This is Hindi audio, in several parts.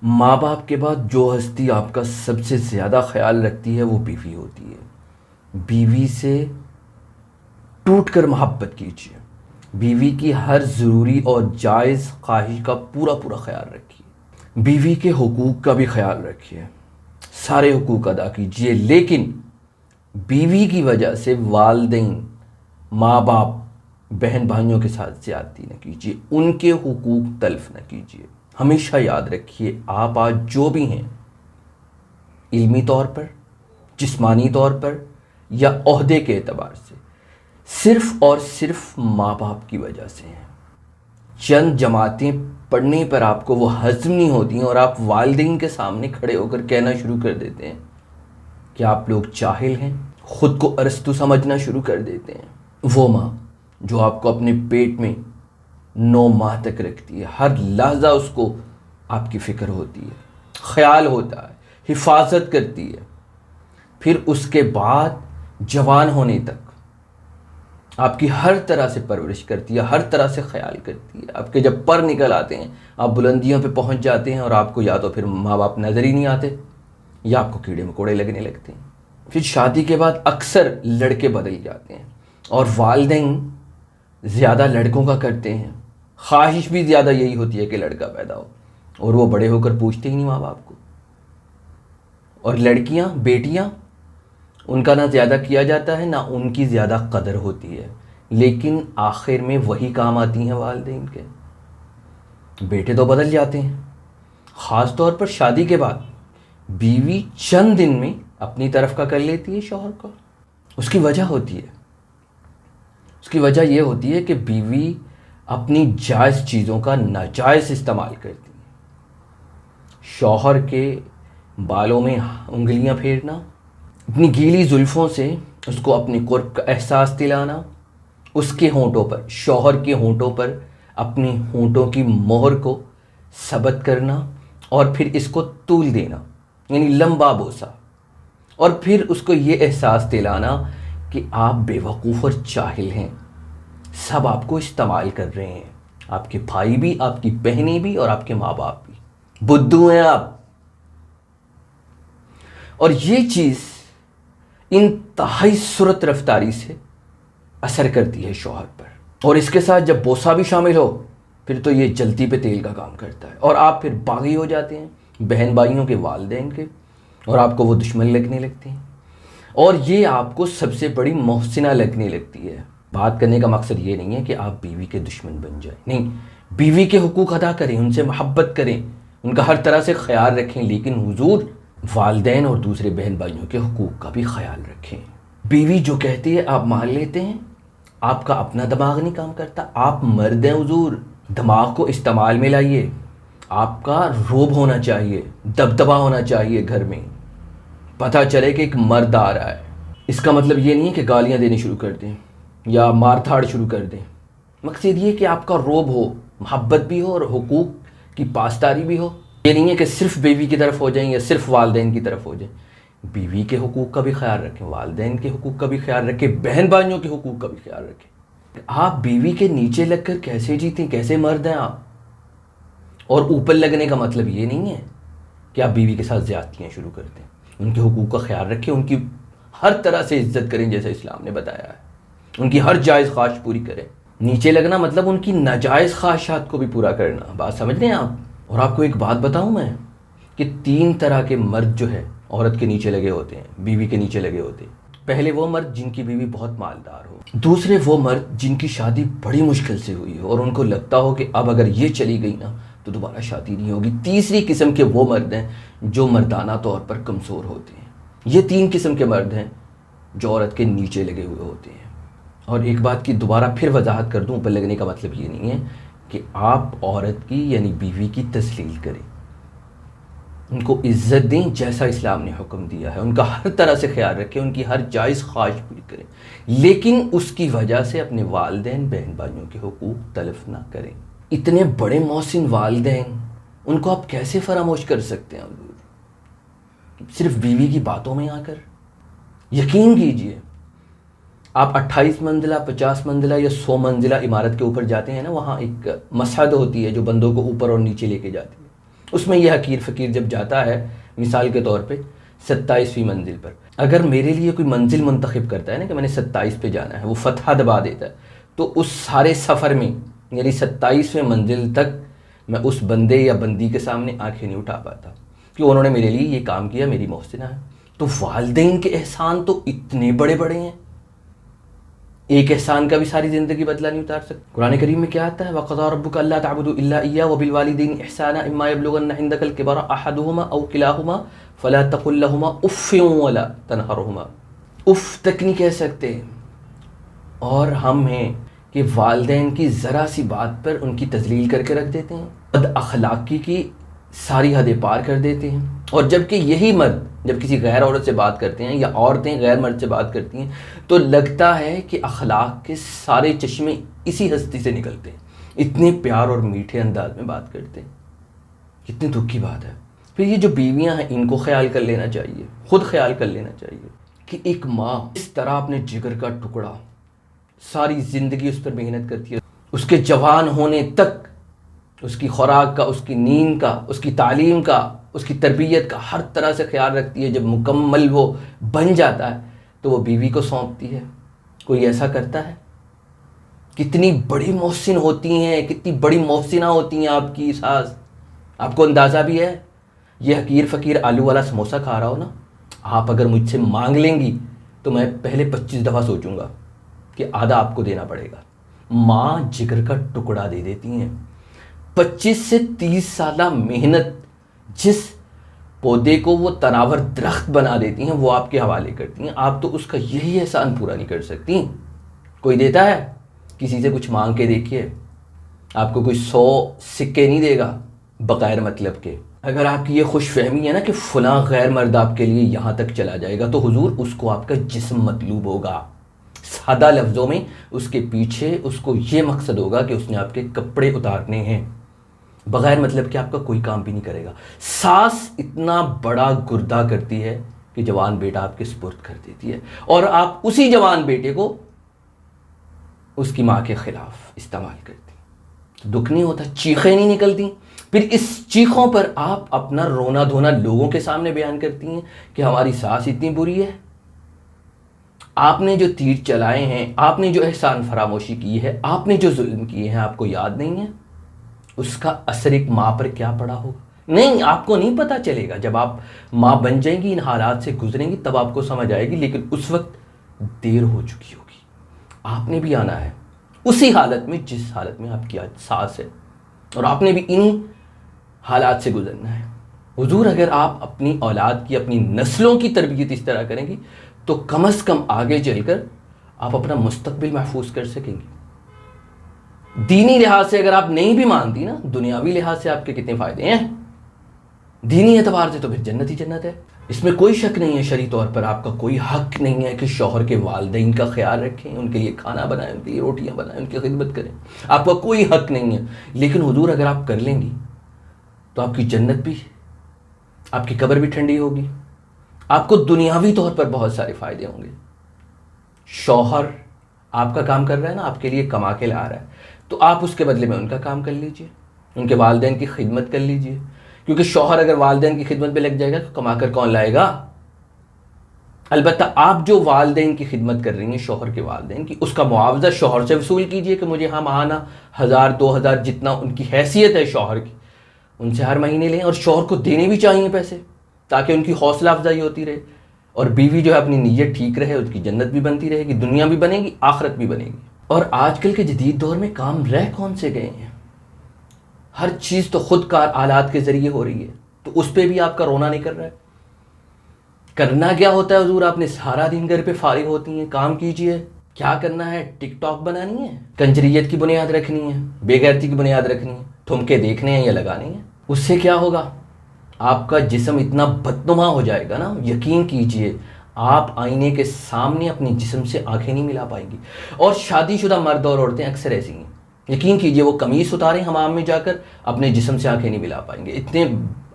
माँ बाप के बाद जो हस्ती आपका सबसे ज़्यादा ख्याल रखती है वो बीवी होती है। बीवी से टूट कर मोहब्बत कीजिए। बीवी की हर ज़रूरी और जायज़ ख्वाहिश का पूरा पूरा ख्याल रखिए। बीवी के हुकूक का भी ख्याल रखिए, सारे हुकूक अदा कीजिए। लेकिन बीवी की वजह से वालिदैन, माँ बाप, बहन भाइयों के साथ ज़्यादती न कीजिए, उनके हुकूक तल्फ न कीजिए। हमेशा याद रखिए, आप आज जो भी हैं, इल्मी तौर पर, जिस्मानी तौर पर या ओहदे के एतबार से, सिर्फ़ और सिर्फ माँ बाप की वजह से हैं। चंद जमातें पढ़ने पर आपको वो हज़म नहीं होती हैं और आप वालिदैन के सामने खड़े होकर कहना शुरू कर देते हैं कि आप लोग जाहिल हैं, ख़ुद को अरस्तु समझना शुरू कर देते हैं। वो माँ जो आपको अपने पेट में 9 माह तक रखती है, हर लहजा उसको आपकी फ़िक्र होती है, ख्याल होता है, हिफाजत करती है। फिर उसके बाद जवान होने तक आपकी हर तरह से परवरिश करती है, हर तरह से ख्याल करती है। आपके जब पर निकल आते हैं, आप बुलंदियों पे पहुंच जाते हैं और आपको या तो फिर माँ बाप नज़र ही नहीं आते या आपको कीड़े मकोड़े लगने लगते हैं। फिर शादी के बाद अक्सर लड़के बदल जाते हैं और वालिदैन ज़्यादा लड़कों का करते हैं। ख्वाहिश भी ज़्यादा यही होती है कि लड़का पैदा हो, और वो बड़े होकर पूछते ही नहीं माँ बाप को। और लड़कियाँ, बेटियाँ, उनका ना ज़्यादा किया जाता है ना उनकी ज़्यादा कदर होती है, लेकिन आखिर में वही काम आती हैं वालिदैन के। बेटे तो बदल जाते हैं, ख़ास तौर पर शादी के बाद बीवी चंद दिन में अपनी तरफ का कर लेती है शौहर को। उसकी वजह होती है, उसकी वजह यह होती है कि बीवी अपनी जायज़ चीज़ों का नाजायज़ इस्तेमाल करती है। शौहर के बालों में उंगलियां फेरना, अपनी गीली जुल्फ़ों से उसको अपने कुर्ब का एहसास दिलाना, उसके होंठों पर, शौहर के होंठों पर अपनी होंठों की मोहर को सबत करना और फिर इसको तूल देना, यानी लंबा बोसा, और फिर उसको ये एहसास दिलाना कि आप बेवकूफ़ और जाहिल हैं, सब आपको इस्तेमाल कर रहे हैं, आपके भाई भी, आपकी बहनें भी और आपके माँ बाप भी, बुद्धू हैं आप। और ये चीज़ इंतहाई सुरत रफ्तारी से असर करती है शौहर पर, और इसके साथ जब बोसा भी शामिल हो फिर तो ये जलती पे तेल का काम करता है और आप फिर बागी हो जाते हैं बहन भाइयों के, वालिदैन के, और आपको वो दुश्मन लगने लगती हैं और ये आपको सबसे बड़ी मोहसिना लगने लगती है। बात करने का मकसद ये नहीं है कि आप बीवी के दुश्मन बन जाएं, नहीं, बीवी के हुकूक अदा करें, उनसे मोहब्बत करें, उनका हर तरह से ख्याल रखें, लेकिन हुजूर वालिदैन और दूसरे बहन भाइयों के हुकूक का भी ख्याल रखें। बीवी जो कहती है आप मान लेते हैं, आपका अपना दिमाग नहीं काम करता, आप मर्द हैं हुजूर, दिमाग को इस्तेमाल में लाइए। आपका रोब होना चाहिए, दबदबा होना चाहिए घर में, पता चले कि एक मर्द आ रहा है। इसका मतलब ये नहीं है कि गालियाँ देनी शुरू कर दें या मार धाड़ शुरू कर दें। मकसद ये कि आपका रोब हो, मोहब्बत भी हो और हुकूक की पासदारी भी हो। ये नहीं है कि सिर्फ बीवी की तरफ हो जाएं या सिर्फ वालिदैन की तरफ हो जाएं। बीवी के हुकूक का भी ख्याल रखें, वालिदैन के हुकूक का भी ख्याल रखें, बहन भाइयों के हुकूक का भी ख्याल रखें। आप बीवी के नीचे लगकर कैसे जीतें, कैसे मर्द हैं आप? और ऊपर लगने का मतलब ये नहीं है कि आप बीवी के साथ ज़्यादतियाँ शुरू कर दें। उनके हुकूक का ख्याल रखें, उनकी हर तरह से इज्जत करें जैसा इस्लाम ने बताया है, उनकी हर जायज़ ख्वाहिश पूरी करें। नीचे लगना मतलब उनकी नाजायज़ ख्वाहिशात को भी पूरा करना। बात समझ रहे हैं आप? और आपको एक बात बताऊं मैं कि 3 तरह के मर्द जो है औरत के नीचे लगे होते हैं, बीवी के नीचे लगे होते हैं। पहले वो मर्द जिनकी बीवी बहुत मालदार हो, दूसरे वो मर्द जिनकी शादी बड़ी मुश्किल से हुई हो और उनको लगता हो कि अब अगर ये चली गई ना तो दोबारा शादी नहीं होगी। तीसरी किस्म के वो मर्द हैं जो मर्दाना तौर पर कमज़ोर होते हैं। ये 3 किस्म के मर्द हैं जो औरत के नीचे लगे हुए होते हैं। और एक बात की दोबारा फिर वजाहत कर दूं, ऊपर लगने का मतलब ये नहीं है कि आप औरत की यानी बीवी की तस्लील करें, उनको इज्जत दें जैसा इस्लाम ने हुक्म दिया है, उनका हर तरह से ख्याल रखें, उनकी हर जायज़ ख्वाहिश पूरी करें, लेकिन उसकी वजह से अपने वालिदैन बहन भाइयों के हुकूक तलफ ना करें। इतने बड़े मोहसिन वालिदैन, उनको आप कैसे फरामोश कर सकते हैं सिर्फ बीवी की बातों में आकर? यकीन कीजिए, आप 28 मंजिला, 50 मंजिला या 100 मंजिला इमारत के ऊपर जाते हैं ना, वहाँ एक मसहद होती है जो बंदों को ऊपर और नीचे लेके जाती है। उसमें यह हकीर फ़कीर जब जाता है मिसाल के तौर पे 27वीं मंजिल पर, अगर मेरे लिए कोई मंजिल मुंतखब करता है ना कि मैंने 27 पे जाना है, वो फतहा दबा देता है, तो उस सारे सफ़र में यानी 27वें मंजिल तक मैं उस बंदे या बंदी के सामने आंखें नहीं उठा पाता कि उन्होंने मेरे लिए ये काम किया, मेरी मोहसिना है। तो वालिदैन के एहसान तो इतने बड़े बड़े हैं, एक एहसान का भी सारी ज़िंदगी बदला नहीं उतार सकते। कुरान करीम में क्या आता है, वक़ज़ा रब्बुका अल्ला तअबुदू इल्ला इय्याहु व बिल वालिदैनि इहसाना इम्मा यब्लुगन्ना इंदकल किबरा अहदुहुमा औ किलाहुमा फला तकुल लहुमा उफ़्फ़िन वला तनहरहुमा। उफ़ तक नहीं कह सकते, और हम हैं कि वालिदैन की ज़रा सी बात पर उनकी तज़लील करके रख देते हैं, बद अखलाक़ी की सारी हदें पार कर देते हैं। और जबकि यही मर्द जब किसी गैर औरत से बात करते हैं या औरतें गैर मर्द से बात करती हैं तो लगता है कि अखलाक के सारे चश्मे इसी हस्ती से निकलते हैं, इतने प्यार और मीठे अंदाज में बात करते हैं। कितनी दुख की बात है। फिर ये जो बीवियां हैं इनको ख्याल कर लेना चाहिए, खुद ख्याल कर लेना चाहिए कि एक माँ इस तरह अपने जिगर का टुकड़ा सारी ज़िंदगी उस पर मेहनत करती है, उसके जवान होने तक उसकी खुराक का, उसकी नींद का, उसकी तालीम का, उसकी तरबियत का हर तरह से ख्याल रखती है। जब मुकम्मल वो बन जाता है तो वो बीवी को सौंपती है। कोई ऐसा करता है? कितनी बड़ी मोहसिन होती हैं, कितनी बड़ी मोहसिना होती हैं आपकी सास, आपको अंदाज़ा भी है। ये हकीर फ़कीर आलू वाला समोसा खा रहा हो ना, आप अगर मुझसे मांग लेंगी तो मैं पहले 25 दफ़ा सोचूंगा कि आधा आपको देना पड़ेगा। माँ जिगर का टुकड़ा दे देती हैं। 25 से 30 साल मेहनत जिस पौधे को वो तनावर दरख्त बना देती हैं वो आपके हवाले करती हैं, आप तो उसका यही एहसान पूरा नहीं कर सकती। कोई देता है? किसी से कुछ मांग के देखिए, आपको कोई 100 सिक्के नहीं देगा बगैर मतलब के। अगर आपकी ये खुश फहमी है ना कि फ़लाँ गैर मर्द आपके लिए यहाँ तक चला जाएगा, तो हुजूर उसको आपका जिस्म मतलूब होगा। सादा लफ्ज़ों में उसके पीछे उसको ये मकसद होगा कि उसने आपके कपड़े उतारने हैं, बगैर मतलब कि आपका कोई काम भी नहीं करेगा। सास इतना बड़ा गुर्दा करती है कि जवान बेटा आपके सुपुर्द कर देती है, और आप उसी जवान बेटे को उसकी माँ के खिलाफ इस्तेमाल करती। तो दुख नहीं होता, चीखें नहीं निकलती। फिर इस चीखों पर आप अपना रोना धोना लोगों के सामने बयान करती हैं कि हमारी सास इतनी बुरी है। आपने जो तीर चलाए हैं, आपने जो एहसान फरामोशी की है, आपने जो जुल्म किए हैं, आपको याद नहीं है? उसका असर एक माँ पर क्या पड़ा होगा? नहीं, आपको नहीं पता चलेगा। जब आप माँ बन जाएंगी, इन हालात से गुजरेंगी, तब आपको समझ आएगी, लेकिन उस वक्त देर हो चुकी होगी। आपने भी आना है उसी हालत में जिस हालत में आपकी आज सास है, और आपने भी इन्हीं हालात से गुजरना है। हुजूर, अगर आप अपनी औलाद की, अपनी नस्लों की तरबियत इस तरह करेंगी तो कम से कम आगे चलकर आप अपना मुस्तकबिल महफूज कर सकेंगी। दीनी लिहाज से अगर आप नहीं भी मानती ना, दुनियावी लिहाज से आपके कितने फ़ायदे हैं। दीनी एतबार से तो फिर जन्नत ही जन्नत है, इसमें कोई शक नहीं है। शरई तौर पर आपका कोई हक नहीं है कि शौहर के वालिदैन का ख्याल रखें, उनके लिए खाना बनाएं, उनके लिए रोटियां बनाएं, उनकी खिदमत करें, आपका कोई हक नहीं है। लेकिन हुजूर, अगर आप कर लेंगी तो आपकी जन्नत भी, आपकी कब्र भी ठंडी होगी, आपको दुनियावी तौर पर बहुत सारे फ़ायदे होंगे। शौहर आपका काम कर रहा है ना, आपके लिए कमा के ला रहा है, तो आप उसके बदले में उनका काम कर लीजिए, उनके वालिदैन की खिदमत कर लीजिए। क्योंकि शौहर अगर वालिदैन की खिदमत पे लग जाएगा तो कमाकर कौन लाएगा? अलबत्ता आप जो वालिदैन की खिदमत कर रही हैं, शौहर के वालिदैन की, उसका मुआवजा शौहर से वसूल कीजिए कि मुझे हम आना 1000-2000 जितना उनकी हैसियत है शौहर की, उनसे हर महीने लें। और शौहर को देने भी चाहिए पैसे, ताकि उनकी हौसला अफजाई होती रहे, और बीवी जो है अपनी नीयत ठीक रहे, उसकी जन्नत भी बनती रहेगी, दुनिया भी बनेगी, आखिरत भी बनेगी। और आजकल के जदीद दौर में काम रह कौन से गए हैं? हर चीज़ तो खुद कार आलात के ज़रिए हो रही है, तो उस पर भी आपका रोना नहीं कर रहा है। करना क्या होता है हुजूर? आपने सारा दिन घर पे फारिग होती हैं, काम कीजिए। क्या करना है? टिकटॉक बनानी है, कंजरियत की बुनियाद रखनी है, बेगैरती की बुनियाद रखनी है, ठुमके देखने हैं या लगाने हैं। उससे क्या होगा? आपका जिस्म इतना बदनुमा हो जाएगा ना, यकीन कीजिए आप आईने के सामने अपने जिस्म से आंखें नहीं मिला पाएंगी। और शादीशुदा मर्द और औरतें अक्सर ऐसी हैं, यकीन कीजिए वो कमीज़ उतारें हमाम में जाकर, अपने जिस्म से आंखें नहीं मिला पाएंगे। इतने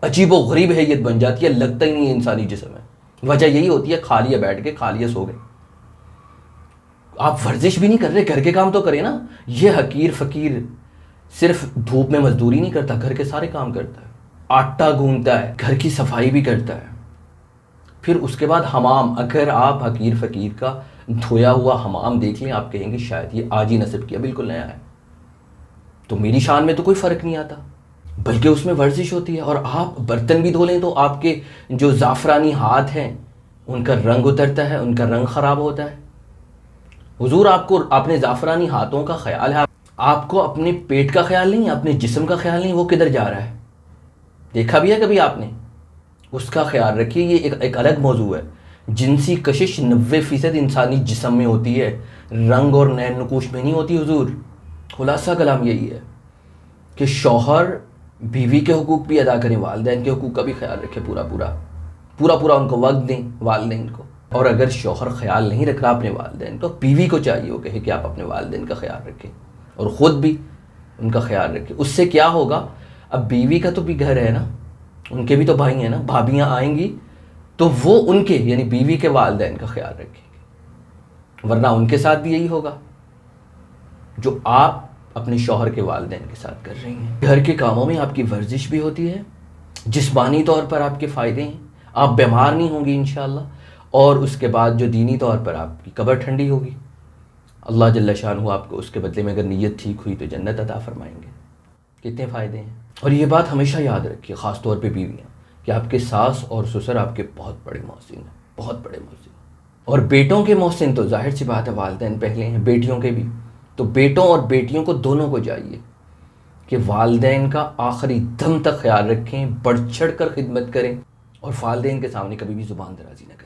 अजीब व गरीब हैयत बन जाती है, लगता ही नहीं है इंसानी जिस्म है। वजह यही होती है, खा लिया बैठ के, खा लिया सो गए। आप वर्जिश भी नहीं कर रहे, घर के काम तो करें ना। ये हकीर फ़कीर सिर्फ धूप में मजदूरी नहीं करता, घर के सारे काम करता है। आटा गूंथता है, घर की सफाई भी करता है। फिर उसके बाद हमाम, अगर आप हकीर फ़कीर का धोया हुआ हमाम देख लें, आप कहेंगे शायद ये आज ही नस्ब किया, बिल्कुल नया है। तो मेरी शान में तो कोई फ़र्क नहीं आता, बल्कि उसमें वर्जिश होती है। और आप बर्तन भी धो लें तो आपके जो ज़ाफ़रानी हाथ हैं उनका रंग उतरता है, उनका रंग ख़राब होता है। हुजूर आपको अपने ज़ाफ़रानी हाथों का ख्याल है, आपको अपने पेट का ख्याल नहीं, अपने जिस्म का ख्याल नहीं, वो किधर जा रहा है, देखा भी है कभी आपने? उसका ख्याल रखिए। ये एक अलग मौजू है। जिनसी कशिश 90% इंसानी जिस्म में होती है, रंग और नैन नकुश में नहीं होती हुजूर। खुलासा कलाम यही है कि शौहर बीवी के हुकूक भी अदा करें, वालिदैन के हुकूक का भी ख्याल रखें, पूरा उनको वक्त दें वालिदैन को। और अगर शौहर ख्याल नहीं रख रहा अपने वालिदैन को, बीवी को चाहिए वो कहे कि आप अपने वालिदैन का ख्याल रखें और ख़ुद भी उनका ख्याल रखें। उससे क्या होगा, अब बीवी का तो भी घर है ना, उनके भी तो भाई हैं ना, भाभियाँ आएंगी तो वो उनके यानी बीवी के वालिदैन का ख्याल रखेंगे, वरना उनके साथ भी यही होगा जो आप अपने शौहर के वालिदैन के साथ कर रही हैं। घर के कामों में आपकी वर्जिश भी होती है, जिस्मानी तौर पर आपके फ़ायदे हैं, आप बीमार नहीं होंगी इंशाअल्लाह, और उसके बाद जो दीनी तौर पर आपकी कब्र ठंडी होगी। अल्लाह जल्ल शानहू आपको उसके बदले में अगर नीयत ठीक हुई तो जन्नत अता फरमाएंगे। कितने फ़ायदे हैं। और ये बात हमेशा याद रखिए, ख़ास तौर पे बीवियाँ, कि आपके सास और ससुर आपके बहुत बड़े मोहसिन हैं, बहुत बड़े मोहसिन। और बेटों के मोहसिन तो जाहिर सी बात है वालिदैन पहले हैं, बेटियों के भी। तो बेटों और बेटियों को दोनों को चाहिए कि वालिदैन का आखिरी दम तक ख्याल रखें, बढ़ चढ़ कर खिदमत करें और वालिदैन के सामने कभी भी ज़ुबान दराज़ी न करें।